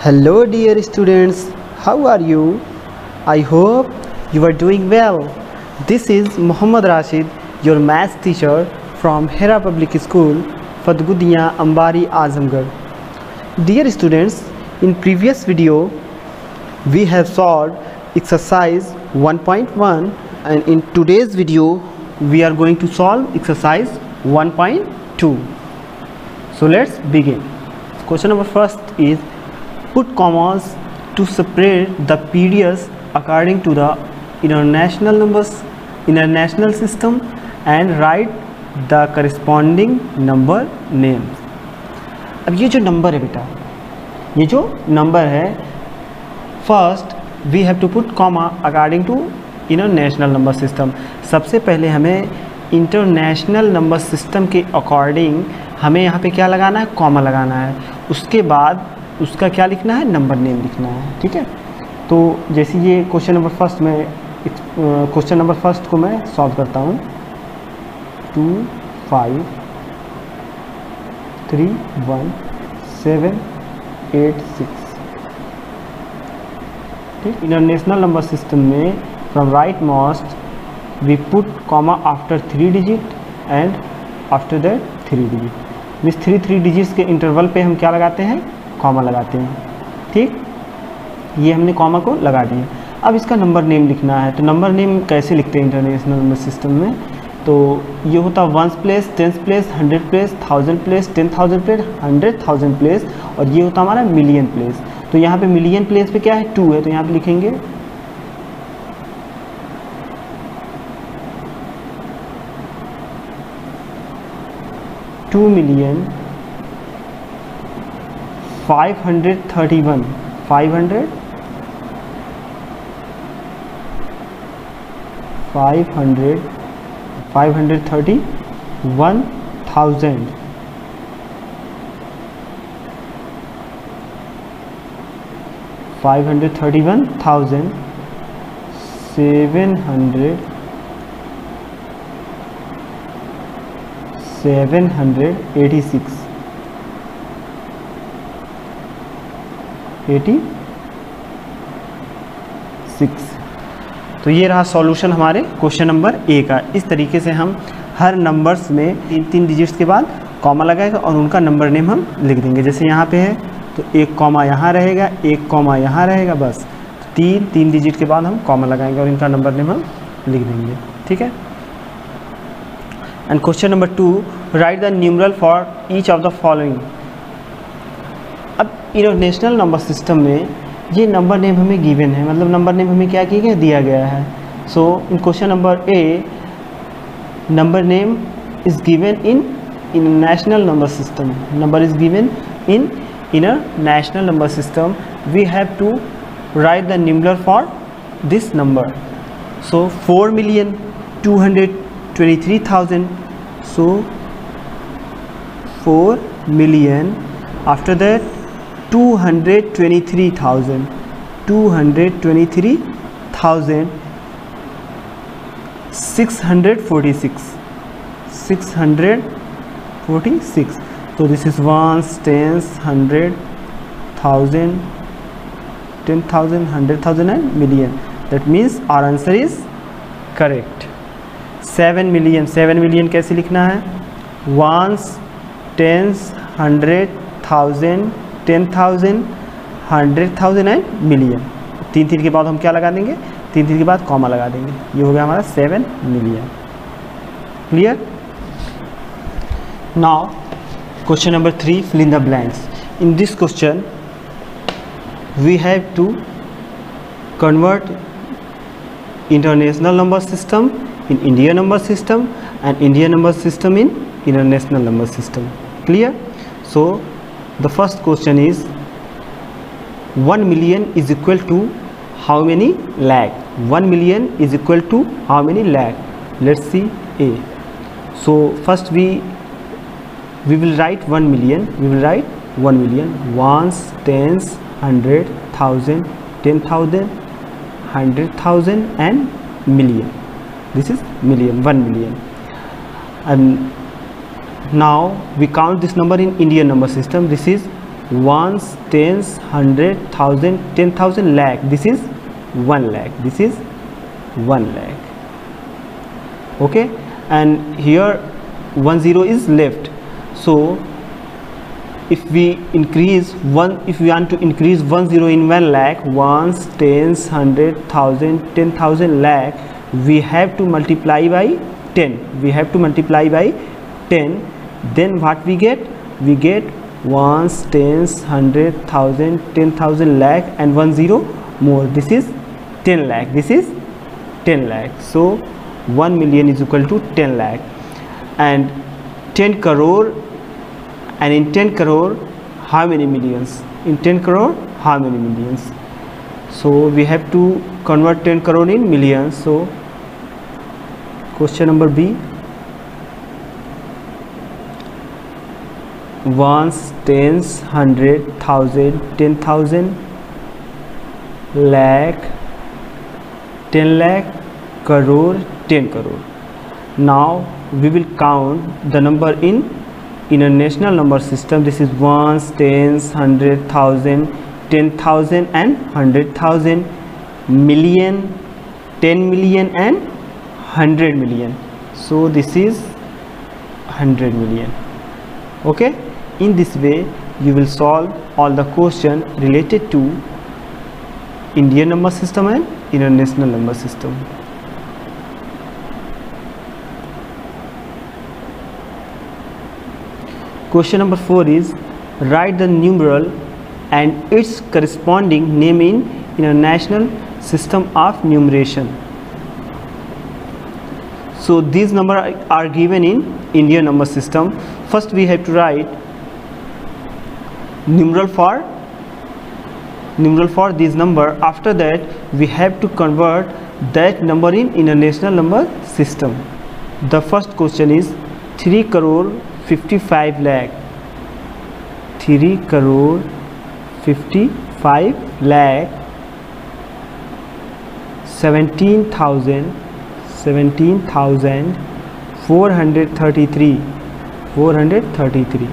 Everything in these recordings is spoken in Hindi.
Hello dear students, how are you? I hope you are doing well. This is Muhammad Rashid, your maths teacher from Hera Public School, Fatgudiya, Ambari, Azamgarh. Dear students, in previous video we have solved exercise 1.1 and in today's video we are going to solve exercise 1.2. So let's begin. Question number first is put commas to separate the periods according to the international system and write the corresponding number names. अब ये जो नंबर है बेटा, ये जो नंबर है, first we have to put comma according to international number system. सबसे पहले हमें इंटरनेशनल नंबर सिस्टम के अकॉर्डिंग हमें यहाँ पे क्या लगाना है, कॉमा लगाना है. उसके बाद उसका क्या लिखना है, नंबर नेम लिखना है. ठीक है, तो जैसे ये क्वेश्चन नंबर फर्स्ट को मैं सॉल्व करता हूँ. 2 5 3 1 7 8 6. ठीक, इंटरनेशनल नंबर सिस्टम में from right most we put comma after 3 digit and after that 3 digit. इस 3 डिजिट्स के इंटरवल पे हम क्या लगाते हैं, कॉमा लगाते हैं. ठीक, ये हमने कॉमा को लगा दिया. अब इसका नंबर नेम लिखना है. तो नंबर नेम कैसे लिखते हैं इंटरनेशनल नंबर सिस्टम में, तो ये होता है 1s place, 10s place, 100 place, 1000 place, 10,000 place, 100,000 place, और ये होता हमारा मिलियन प्लेस. तो यहाँ पे मिलियन प्लेस पे क्या है, 2 है, तो यहाँ पे लिखेंगे 2,531,531,000 786. तो ये रहा सॉल्यूशन हमारे क्वेश्चन नंबर ए का. इस तरीके से हम हर नंबर्स में 3 डिजिट्स के बाद कॉमा लगाएगा और उनका नंबर नेम हम लिख देंगे. जैसे यहाँ पे है तो एक कॉमा यहाँ रहेगा, एक कॉमा यहाँ रहेगा, बस 3 डिजिट के बाद हम कॉमा लगाएंगे और इनका नंबर नेम हम लिख देंगे. ठीक है. And question number 2, right the numeral for each of the following. अब इंटरनेशनल नंबर सिस्टम में ये नंबर नेम हमें गिवन है, मतलब नंबर नेम हमें क्या किया गया, दिया गया है. So in question number a number name is given in international number system. Number is given in international number system. We have to write the numeral for this number. So 4,223,000. So 4 million. After that 223,000 646. So this is ones, tens, 100, 1000, 10,000, 100,000 and million. That means our answer is correct. 7 million. 7 million कैसे लिखना है, ones, tens, 100, 1000, 10,000, 100,000 एंड मिलियन. 3 के बाद हम क्या लगा देंगे, 3 के बाद कॉमा लगा देंगे. ये हो गया हमारा 7 million. Clear. Now question number 3, fill in the blanks. In this question we have to convert international number system in Indian number system and Indian number system in international number system. Clear? So the first question is 1 million is equal to how many lakh? 1 million is equal to how many lakh? Let's see A. So first we will write 1 million. We will write 1 million. Ones, tens, 100, 1000, 10,000, 100,000 and million. This is million, 1 million. And now we count this number in Indian number system. This is ones, tens, 100, 1000, 10,000, lakh. This is 1 lakh. This is 1 lakh. Okay, and here 1 0 is left. So if we increase one, if we want to increase 1 0 in 1 lakh, ones, tens, 100, 1000, 10,000, lakh, we have to multiply by 10. We have to multiply by 10. Then what we get? We get ones, tens, 100, 1000, 10,000, lakh, and 1 0 more. This is 10 lakh. This is 10 lakh. So 1 million is equal to 10 lakh. And 10 crore, and in 10 crore how many millions? In 10 crore how many millions? So we have to convert 10 crore in millions. So question number B, ones, tens, 100, 1000, 10,000, lakh, 10 lakh, crore, 10 crore. Now we will count the number in international number system. This is ones, tens, 100, 1000, 10,000, and 100,000, million, 10 million, and 100 million. So this is 100 million. Okay, in this way you will solve all the question related to Indian number system and international number system. Question number 4 is, write the numeral and its corresponding name in international system of numeration. So these numbers are given in Indian number system. First we have to write numeral for this number. After that we have to convert that number in international number system. The first question is 3 crore 55 lakh. 3 crore 55 lakh 17,433.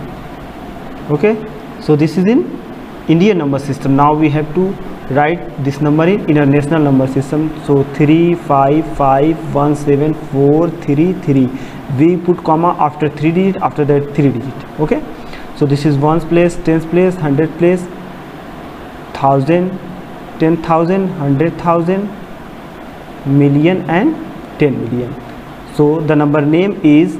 Okay, so this is in Indian number system. Now we have to write this number in international number system. So 355174333. We put comma after 3 digit, after that 3 digit. Okay, so this is ones place, tens place, 100 place, 1000, 10,000, 100,000, million, and 10 million. So the number name is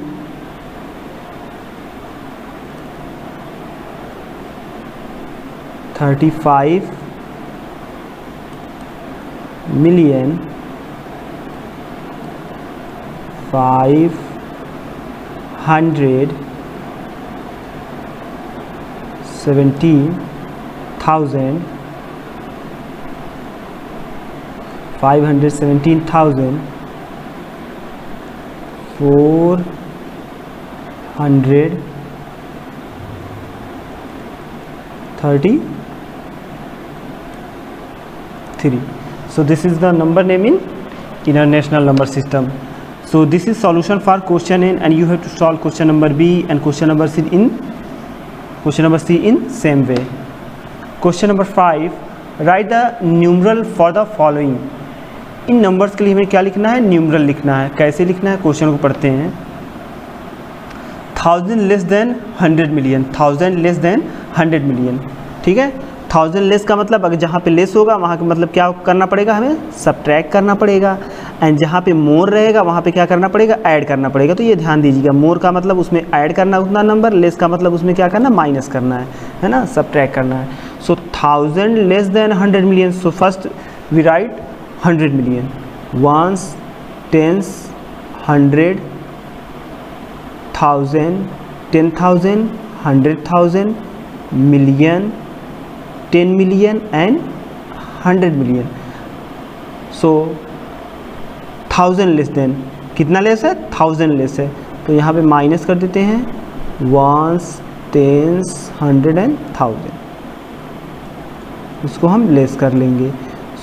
517,433. So this is the number name in international number system. So this is solution for question N, and you have to solve question number B and question number C in same way. Question number 5, write the numeral for the following. In numbers के लिए हमें क्या लिखना है? न्यूमरल लिखना है. कैसे लिखना है? क्वेश्चन को पढ़ते हैं. 1000 less than 100 million. 1000 less than 100 million. ठीक है, 1000 लेस का मतलब अगर जहाँ पे लेस होगा वहाँ का मतलब क्या करना पड़ेगा? हमें सब्ट्रैक्ट करना पड़ेगा. एंड जहाँ पे मोर रहेगा वहाँ पे क्या करना पड़ेगा? ऐड करना पड़ेगा. तो ये ध्यान दीजिएगा, मोर का मतलब उसमें ऐड करना उतना नंबर, लेस का मतलब उसमें क्या करना? माइनस करना है ना, सब्ट्रैक्ट करना है. So 1000 less than 100 million. So first we write 100 million. Ones, tens, 100, 1000, 10,000, 100,000, million, 10 million, and 100 million. So 1000 less then, कितना लेस है? 1000 लेस है. तो यहाँ पे माइनस कर देते हैं. वंस, टेंस, 100 एंड 1000, उसको हम लेस कर लेंगे.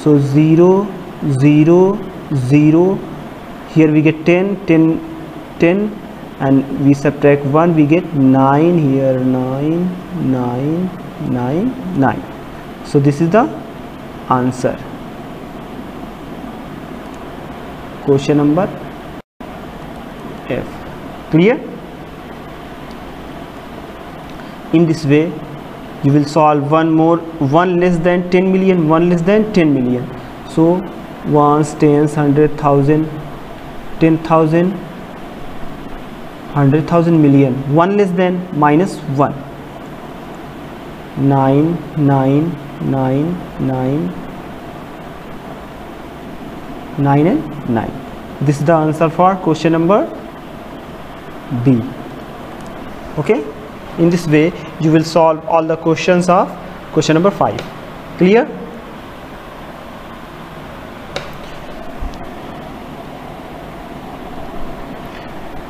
सो 0 0 0, here we get 10 10 10, and we subtract 1, we get 9 here, 9, 9, 9, 9. So this is the answer. Question number F. Clear? In this way you will solve one more, 1 less than 10 million, 1 less than 10 million. So ones, tens, 100,000, 10,000, 100,000, million. 1 less than, minus 1. 9, 9, 9, 9, 9 and 9. This is the answer for question number B. Okay, in this way you will solve all the questions of question number 5. Clear?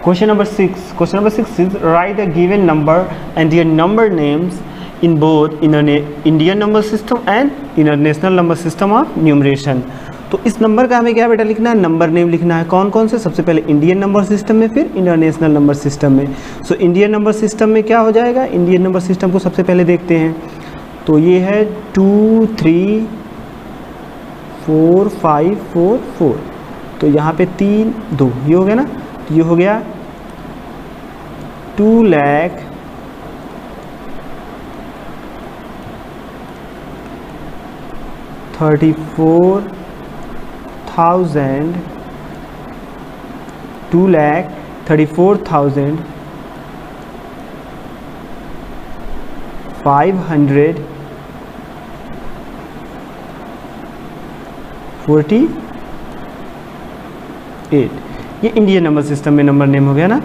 Question number 6. Question number 6 is write a given number and their number names in both Indian number system and international number system of numeration. तो इस नंबर का हमें क्या बेटा लिखना है, नंबर नेम लिखना है। कौन कौन से, सबसे पहले इंडियन नंबर सिस्टम में, फिर इंटरनेशनल नंबर सिस्टम में। सो इंडियन नंबर सिस्टम में क्या हो जाएगा, इंडियन नंबर सिस्टम को सबसे पहले देखते हैं। तो ये है 2 3 4 5 4 4। तो यहाँ पे 3 2 ये हो गया ना, तो ये हो गया 2,34,500 48। ये इंडियन नंबर सिस्टम में नंबर नेम हो गया ना।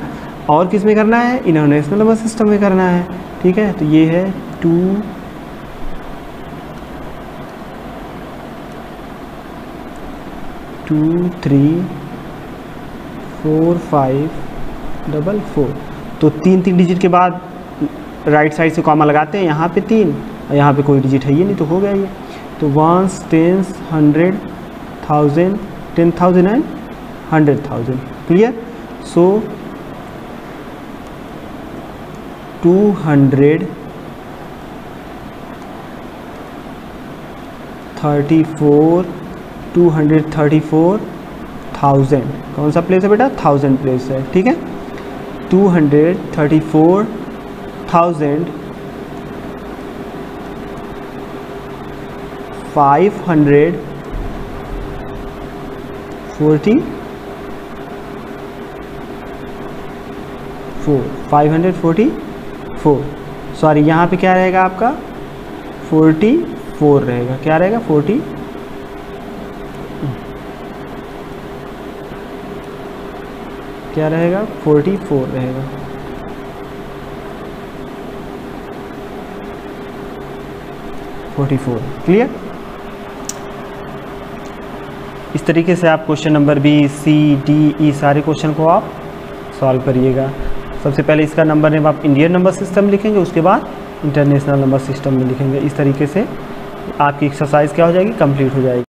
और किस में करना है, इंटरनेशनल नंबर सिस्टम में करना है। ठीक है, तो ये है 2 2 3 4 5 4 4। तो 3 डिजिट के बाद राइट साइड से कॉमा लगाते हैं, यहाँ पे 3 और यहाँ पे कोई डिजिट है ये नहीं, तो हो गया ये। तो 1s 10s 100,000 10,000 एंड 100,000। क्लियर? सो 234,000 कौन सा प्लेस है बेटा, 1000 प्लेस है। ठीक है, 544, सॉरी यहाँ पे क्या रहेगा आपका 44 रहेगा। क्या रहेगा 40, क्या रहेगा 44 रहेगा। क्लियर? इस तरीके से आप question number B C D E सारे क्वेश्चन को आप सॉल्व करिएगा। सबसे पहले इसका नंबर नेम आप इंडियन नंबर सिस्टम लिखेंगे, उसके बाद इंटरनेशनल नंबर सिस्टम में लिखेंगे। इस तरीके से आपकी एक्सरसाइज क्या हो जाएगी, कंप्लीट हो जाएगी।